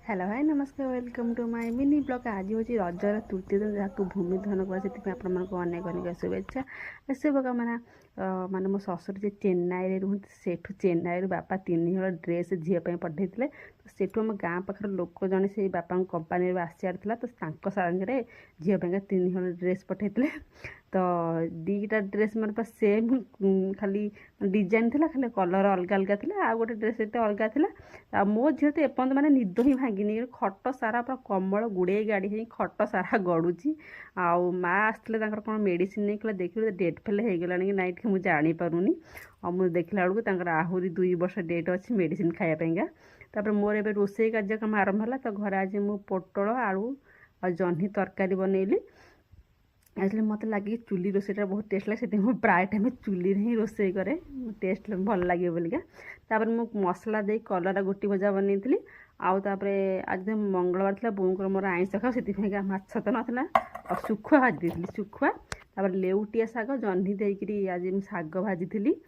hello hi नमस्कार welcome to my mini blog आज हूँ रजर तृतीय दिन जहाँ भूमि दहन कर आपको अनेक अनेक शुभेच्छा शुभकामना माने मो ससुर जे चेन्नई रुहति सेठू चेन्नई बापा तीन हल ड्रेस झील पठे तो सेठू आम गाँ पाखर लोक जड़े से बापा कंपानी आसार था तो सागे झील तीन हल ड्रेस पठे तो दीटा ड्रेस मतलब सेम खाली डिजाइन थी खाली कलर अलग अलग था आ गए ड्रेस अलग था मो झील तो एपर्त मैंने निद ही भांगी खट सारा पूरा कमल गुड़े गाड़ी ही खट सारा गड़ुची आउ माँ आसते कौन मेडिसिन नहीं कहला देखिए डेट फेल हो गला कि नाइट मुझे जापरूनी और मुझे देखला बेलू आहरी 2 वर्ष डेट अच्छी मेडिसिन खायापाईका तापर मोर ए रोसे कार्यक्रम आरंभ है तो घर आज मुझे पोटल आलू और जह्नी तरकारी बनैली एक्चुअली मत लगे चुली रोसईटा बहुत टेस्ट लगे से प्राय टाइम चुली ही रोसे करे टेस्ट भल लगे बोलिका तापर मु मसला दे कलरा गोटी भजा बनई आउ तापरे आज मंगलवार था बोऊर मोर आईंष खाओ से माछ तो नाला और शुखुआ भाजी देती शुखुआ तापर लेउटिया शाग जह्नी देकरी आज शाग भाजी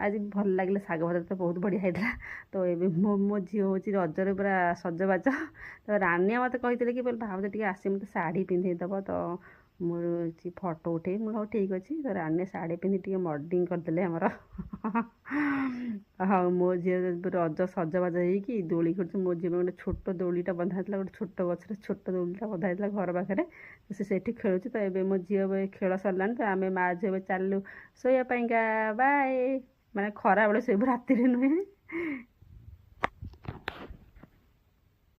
आज भल लगे शाग भजा तो बहुत बढ़िया होता तो ये मो झील हूँ रजर पूरा सजबाज तो रानिया मत कही कि भावज टे आसी मत शाढ़ी पिंधेदब तो मुझे फटो उठे मुझे ठीक अच्छे तो रानिया शाढ़ी पिंधि टे मॉडलिंग करदे आमर हाँ मो झील रज सजबाज होगी दोली कर मो झील गोटे छोट दोलीटा बंधा गोटे छोट गचर छोट दोलीटा बंधा घर पाखे तो से खेलुँ तो ये मो झील खेल सरला तो आम माँ झील चलू शोवापाईका बाय माने खरा बेले शोबू राति नुहे